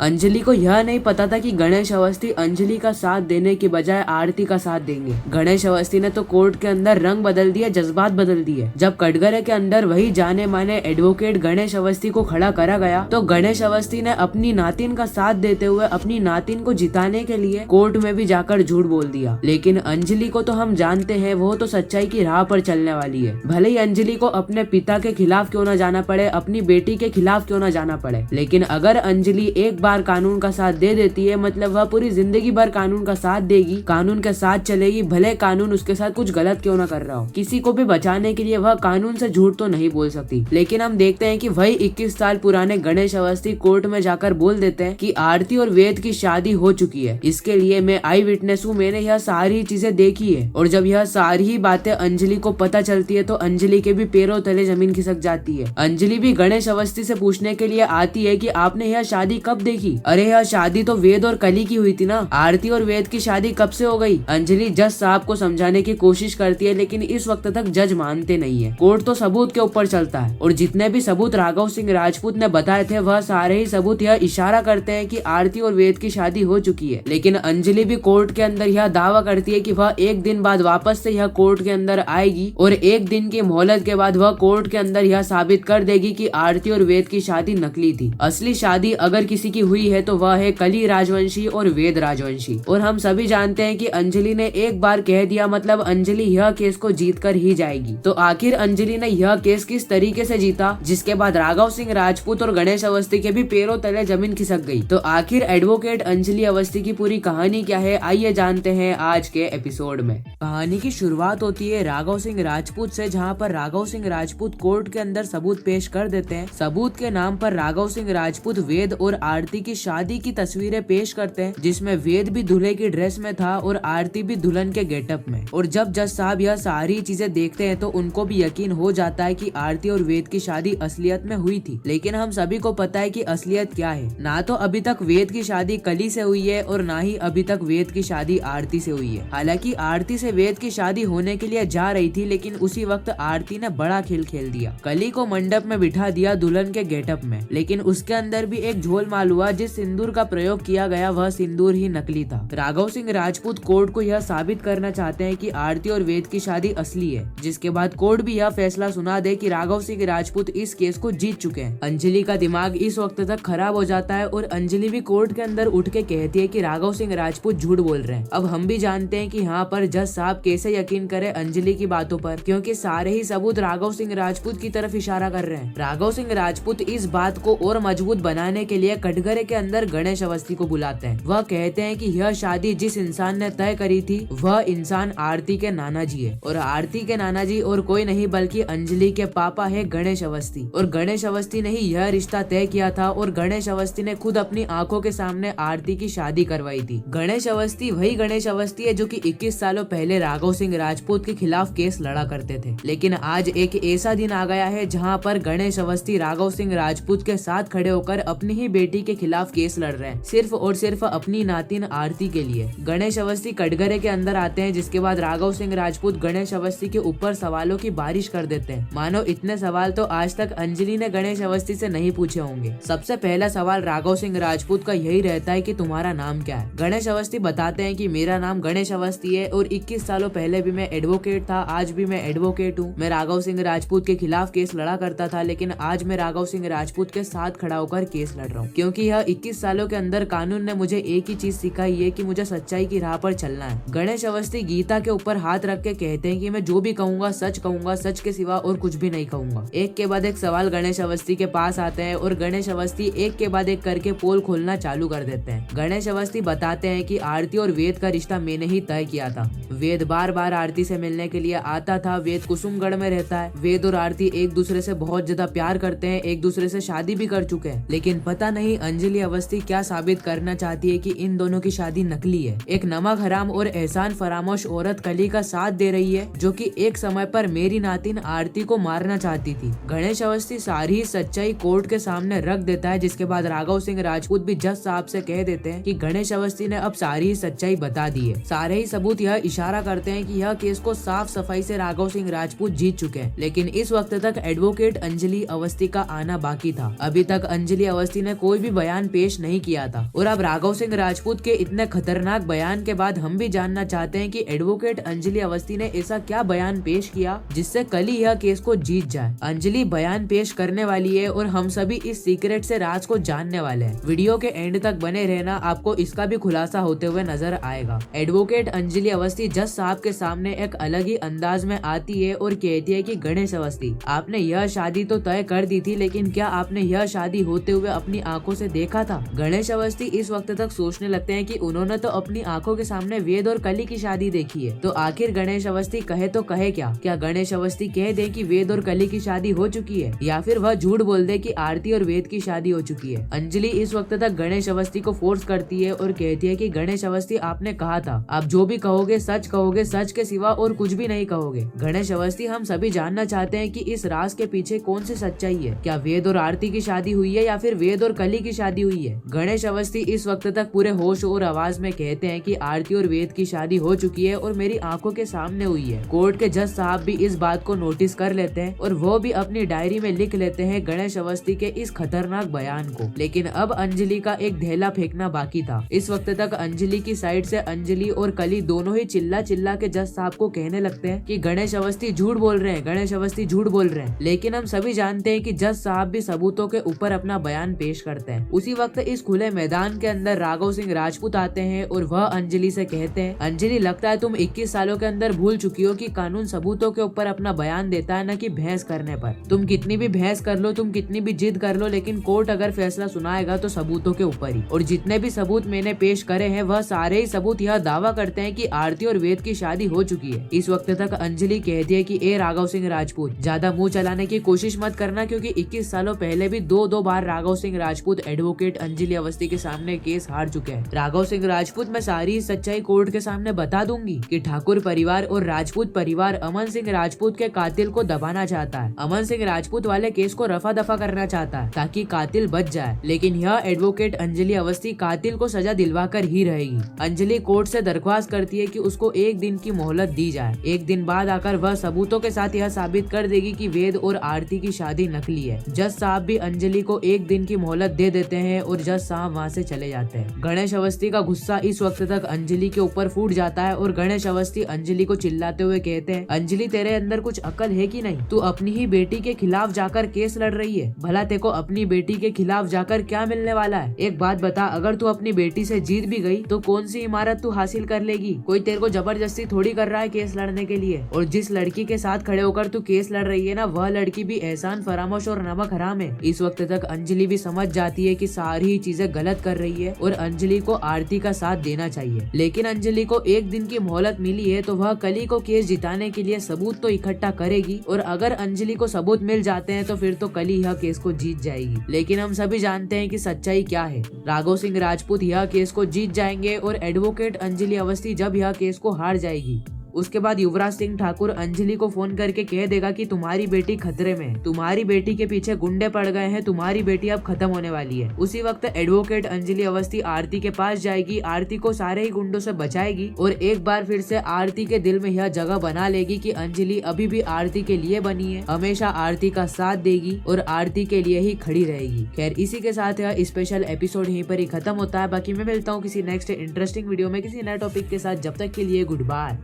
अंजलि को यह नहीं पता था कि गणेश अवस्थी अंजलि का साथ देने के बजाय आरती का साथ देंगे। गणेश अवस्थी ने तो कोर्ट के अंदर रंग बदल दिया, जज्बात बदल दिए। जब कटघरे के अंदर वही जाने माने एडवोकेट गणेश अवस्थी को खड़ा करा गया तो गणेश अवस्थी ने अपनी नातिन का साथ देते हुए अपनी नातिन को जिताने के लिए कोर्ट में भी जाकर झूठ बोल दिया। लेकिन अंजलि को तो हम जानते हैं, वो तो सच्चाई की राह पर चलने वाली है। भले ही अंजलि को अपने पिता के खिलाफ क्यों न जाना पड़े, अपनी बेटी के खिलाफ क्यों न जाना पड़े, लेकिन अगर अंजलि एक बार कानून का साथ दे देती है मतलब वह पूरी जिंदगी भर कानून का साथ देगी, कानून के साथ चलेगी, भले कानून उसके साथ कुछ गलत क्यों ना कर रहा हो। किसी को भी बचाने के लिए वह कानून से झूठ तो नहीं बोल सकती। लेकिन हम देखते हैं कि वही 21 साल पुराने गणेश अवस्थी कोर्ट में जाकर बोल देते हैं कि आरती और वेद की शादी हो चुकी है। इसके लिए मैं आई विटनेस हूँ, मैंने यह सारी चीजें देखी है। और जब यह सारी ही बातें अंजलि को पता चलती है तो अंजलि के भी पैरों तले जमीन खिसक जाती है। अंजलि भी गणेश अवस्थी से पूछने के लिए आती है कि आपने यह शादी कब देखी? अरे यह शादी तो वेद और कली की हुई थी ना, आरती और वेद की शादी कब से हो गई? अंजलि जज साहब को समझाने की कोशिश करती है लेकिन इस वक्त तक जज मानते नहीं है। कोर्ट तो सबूत के ऊपर चलता है और जितने भी सबूत राघव सिंह राजपूत ने बताए थे वह सारे ही सबूत यह इशारा करते हैं कि आरती और वेद की शादी हो चुकी है। लेकिन अंजलि भी कोर्ट के अंदर यह दावा करती है कि वह एक दिन बाद वापस से यह कोर्ट के अंदर आएगी और एक दिन की मोहलत के बाद वह कोर्ट के अंदर यह साबित कर देगी कि आरती और वेद की शादी नकली थी। असली शादी अगर किसी की हुई है तो वह है कली राजवंशी और वेद राजवंशी। और हम सभी जानते हैं कि अंजलि ने एक बार कह दिया मतलब अंजलि यह केस को जीत कर ही जाएगी। तो आखिर अंजलि ने यह केस किस तरीके से जीता जिसके बाद राघव सिंह राजपूत और गणेश अवस्थी के भी पैरों तले जमीन खिसक गई। तो आखिर एडवोकेट अंजलि अवस्थी की पूरी कहानी क्या है, आइए जानते हैं आज के एपिसोड में। कहानी की शुरुआत होती है राघव सिंह राजपूत से, जहाँ पर राघव सिंह राजपूत कोर्ट के अंदर सबूत पेश कर देते हैं। सबूत के नाम पर राघव सिंह राजपूत वेद और आरती की शादी की तस्वीरें पेश करते हैं जिसमें वेद भी दूल्हे की ड्रेस में था और आरती भी दुल्हन के गेटअप में। और जब जज साहब यह सारी चीजें देखते हैं तो उनको भी यकीन हो जाता है कि आरती और वेद की शादी असलियत में हुई थी। लेकिन हम सभी को पता है कि असलियत क्या है। ना तो अभी तक वेद की शादी कली से हुई है और ना ही अभी तक वेद की शादी आरती से हुई है। हालांकि आरती से वेद की शादी होने के लिए जा रही थी लेकिन उसी वक्त आरती ने बड़ा खेल खेल दिया। कली को मंडप में बिठा दिया दुल्हन के गेटअप में, लेकिन उसके अंदर भी एक झोलमाल हुआ। जिस सिंदूर का प्रयोग किया गया वह सिंदूर ही नकली था। राघव सिंह राजपूत कोर्ट को यह साबित करना चाहते हैं कि आरती और वेद की शादी असली है, जिसके बाद कोर्ट भी यह फैसला सुना दे कि राघव सिंह राजपूत इस केस को जीत चुके हैं। अंजलि का दिमाग इस वक्त तक खराब हो जाता है और अंजलि भी कोर्ट के अंदर उठ के कहती है कि राघव सिंह राजपूत झूठ बोल रहे हैं। अब हम भी जानते हैं कि यहाँ पर जज साहब कैसे यकीन करे अंजलि की बातों पर, क्योंकि सारे ही सबूत राघव सिंह राजपूत की तरफ इशारा कर रहे हैं। राघव सिंह राजपूत इस बात को और मजबूत बनाने के लिए कटघरे के अंदर गणेश अवस्थी को बुलाते हैं। वह कहते हैं कि यह शादी जिस इंसान ने तय करी थी वह इंसान आरती के नाना जी है और आरती के नाना जी और कोई नहीं बल्कि अंजलि के पापा है गणेश अवस्थी। और गणेश अवस्थी ने ही यह रिश्ता तय किया था और गणेश अवस्थी ने खुद अपनी आंखों के सामने आरती की शादी करवाई थी। गणेश अवस्थी वही गणेश अवस्थी है जो कि 21 सालों पहले राघव सिंह राजपूत के खिलाफ केस लड़ा करते थे। लेकिन आज एक ऐसा दिन आ गया है जहाँ पर गणेश अवस्थी राघव सिंह राजपूत के साथ खड़े होकर अपनी ही बेटी के खिलाफ केस लड़ रहे हैं, सिर्फ और सिर्फ अपनी नातिन आरती के लिए। गणेश अवस्थी कटघरे के अंदर आते हैं जिसके बाद राघव सिंह राजपूत गणेश अवस्थी के ऊपर सवालों की बारिश कर देते हैं। मानो इतने सवाल तो आज तक अंजलि ने गणेश अवस्थी से नहीं पूछे होंगे। सबसे पहला सवाल राघव सिंह राजपूत का यही रहता है कि तुम्हारा नाम क्या है? गणेश अवस्थी बताते हैं कि मेरा नाम गणेश अवस्थी है और 21 सालों पहले भी मैं एडवोकेट था, आज भी मैं एडवोकेट हूँ। मैं राघव सिंह राजपूत के खिलाफ केस लड़ा करता था लेकिन आज मैं राघव सिंह राजपूत के साथ खड़ा होकर केस लड़ रहा हूँ, क्योंकि यह 21 सालों के अंदर कानून ने मुझे एक ही चीज सिखाई है कि मुझे सच्चाई की राह पर चलना है। गणेश अवस्थी गीता के ऊपर हाथ रख के कहते हैं कि मैं जो भी कहूंगा, सच के सिवा और कुछ भी नहीं कहूंगा। एक के बाद एक सवाल गणेश अवस्थी के पास आते हैं और गणेश अवस्थी एक के बाद एक करके पोल खोलना चालू कर देते हैं। गणेश अवस्थी बताते हैं कि आरती और वेद का रिश्ता मैंने ही तय किया था। वेद बार बार आरती से मिलने के लिए आता था। वेद कुसुमगढ़ में रहता है। वेद और आरती एक दूसरे से बहुत ज्यादा प्यार करते हैं, एक दूसरे से शादी भी कर चुके हैं। लेकिन पता नहीं अंजलि अवस्थी क्या साबित करना चाहती है कि इन दोनों की शादी नकली है। एक नमक हराम और एहसान फरामोश औरत कली का साथ दे रही है जो कि एक समय पर मेरी नातिन आरती को मारना चाहती थी। गणेश अवस्थी सारी सच्चाई कोर्ट के सामने रख देता है जिसके बाद राघव सिंह राजपूत भी जज साहब से कह देते हैं कि गणेश अवस्थी ने अब सारी सच्चाई बता दी है। सारे ही सबूत यह इशारा करते हैं कि यह केस को साफ सफाई से राघव सिंह राजपूत जीत चुके हैं। लेकिन इस वक्त तक एडवोकेट अंजलि अवस्थी का आना बाकी था। अभी तक अंजलि अवस्थी ने कोई भी बयान पेश नहीं किया था। और अब राघव सिंह राजपूत के इतने खतरनाक बयान के बाद हम भी जानना चाहते हैं कि एडवोकेट अंजलि अवस्थी ने ऐसा क्या बयान पेश किया जिससे कल ही यह केस को जीत जाए। अंजलि बयान पेश करने वाली है और हम सभी इस सीक्रेट से राज को जानने वाले हैं। वीडियो के एंड तक बने रहना, आपको इसका भी खुलासा होते हुए नजर आएगा। एडवोकेट अंजलि अवस्थी जज साहब के सामने एक अलग ही अंदाज में आती है और कहती है कि गणेश अवस्थी, आपने यह शादी तो तय कर दी थी, लेकिन क्या आपने यह शादी होते हुए अपनी आंखों से देखा था? गणेश अवस्थी इस वक्त तक सोचने लगते हैं कि उन्होंने तो अपनी आंखों के सामने वेद और कली की शादी देखी है, तो आखिर गणेश अवस्थी कहे तो कहे क्या गणेश अवस्थी कह दे कि वेद और कली की शादी हो चुकी है, या फिर वह झूठ बोल दे कि आरती और वेद की शादी हो चुकी है? अंजलि इस वक्त तक गणेश अवस्थी को फोर्स करती है और कहती है कि गणेश अवस्थी, आपने कहा था, आप जो भी कहोगे, सच के सिवा और कुछ भी नहीं कहोगे। गणेश अवस्थी, हम सभी जानना चाहते हैं कि इस राज के पीछे कौन सी सच्चाई है। क्या वेद और आरती की शादी हुई है या फिर वेद और कली की शादी हुई है? गणेश अवस्थी इस वक्त तक पूरे होश और आवाज में कहते हैं कि आरती और वेद की शादी हो चुकी है और मेरी आंखों के सामने हुई है। कोर्ट के जज साहब भी इस बात को नोटिस कर लेते हैं और वो भी अपनी डायरी में लिख लेते हैं गणेश अवस्थी के इस खतरनाक बयान को। लेकिन अब अंजलि का एक ढेला फेंकना बाकी था। इस वक्त तक अंजलि की साइड से अंजलि और कली दोनों ही चिल्ला के जज साहब को कहने लगते हैं कि गणेश अवस्थी झूठ बोल रहे हैं, गणेश अवस्थी झूठ बोल रहे हैं। लेकिन हम सभी जानते हैं कि जज साहब भी सबूतों के ऊपर अपना बयान पेश करते हैं। उसी वक्त इस खुले मैदान के अंदर राघव सिंह राजपूत आते हैं और वह अंजलि से कहते हैं, अंजलि, लगता है तुम 21 सालों के अंदर भूल चुकी हो कि कानून सबूतों के ऊपर अपना बयान देता है, न कि बहस करने पर। तुम कितनी भी बहस कर लो, तुम कितनी भी जिद कर लो, लेकिन कोर्ट अगर फैसला सुनाएगा तो सबूतों के ऊपर ही। और जितने भी सबूत मैंने पेश करे हैं वह सारे ही सबूत यह दावा करते हैं कि आरती और वेद की शादी हो चुकी है। इस वक्त तक अंजलि कहती है कि ए राघव सिंह राजपूत, ज्यादा मुंह चलाने की कोशिश मत करना, क्योंकि 21 सालों पहले भी दो बार राघव सिंह राजपूत एडवोकेट अंजलि अवस्थी के सामने केस हार चुके हैं। राघव सिंह राजपूत, मैं सारी सच्चाई कोर्ट के सामने बता दूंगी कि ठाकुर परिवार और राजपूत परिवार अमन सिंह राजपूत के कातिल को दबाना चाहता है। अमन सिंह राजपूत वाले केस को रफा दफा करना चाहता है ताकि कातिल बच जाए, लेकिन यह एडवोकेट अंजलि अवस्थी कातिल को सजा दिलवाकर ही रहेगी। अंजलि कोर्ट से दरख्वास्त करती है कि उसको 1 दिन की मोहलत दी जाए। 1 दिन बाद आकर वह सबूतों के साथ यह साबित कर देगी कि वेद और आरती की शादी नकली है। जज साहब भी अंजलि को 1 दिन की मोहलत दे देते हैं और जज साहब वहाँ से चले जाते हैं। गणेश अवस्थी का गुस्सा इस वक्त तक अंजलि के ऊपर फूट जाता है और गणेश अवस्थी अंजलि को चिल्लाते हुए कहते हैं, अंजलि, तेरे अंदर कुछ अकल है कि नहीं? तू अपनी ही बेटी के खिलाफ जाकर केस लड़ रही है। भला तेरे को अपनी बेटी के खिलाफ जाकर क्या मिलने वाला है? एक बात बता, अगर तू अपनी बेटी से जीत भी गई तो कौन सी इमारत तू हासिल कर लेगी? कोई तेरे को जबरदस्ती थोड़ी कर रहा है केस लड़ने के लिए। और जिस लड़की के साथ खड़े होकर तू केस लड़ रही है ना, वह लड़की भी एहसान फरामोश और नमक हराम है। इस वक्त तक अंजलि भी समझ जाती है कि सारी चीजें गलत कर रही है और अंजलि को आरती का साथ देना चाहिए। लेकिन अंजलि को 1 दिन की मोहलत मिली है तो वह कली को केस जिताने के लिए सबूत तो इकट्ठा करेगी, और अगर अंजलि को सबूत मिल जाते हैं तो फिर तो कली यह केस को जीत जाएगी। लेकिन हम सभी जानते हैं कि सच्चाई क्या है। राघव सिंह राजपूत यह केस को जीत जाएंगे और एडवोकेट अंजलि अवस्थी जब यह केस को हार जाएगी, उसके बाद युवराज सिंह ठाकुर अंजलि को फोन करके कह देगा कि तुम्हारी बेटी खतरे में है, तुम्हारी बेटी के पीछे गुंडे पड़ गए हैं, तुम्हारी बेटी अब खत्म होने वाली है। उसी वक्त एडवोकेट अंजलि अवस्थी आरती के पास जाएगी, आरती को सारे ही गुंडों से बचाएगी और एक बार फिर से आरती के दिल में यह जगह बना लेगी कि अंजलि अभी भी आरती के लिए बनी है, हमेशा आरती का साथ देगी और आरती के लिए ही खड़ी रहेगी। खैर, इसी के साथ यह स्पेशल एपिसोड यहीं पर ही खत्म होता है। बाकी मैं मिलता हूँ किसी नेक्स्ट इंटरेस्टिंग वीडियो में किसी नए टॉपिक के साथ। जब तक के लिए गुड बाय।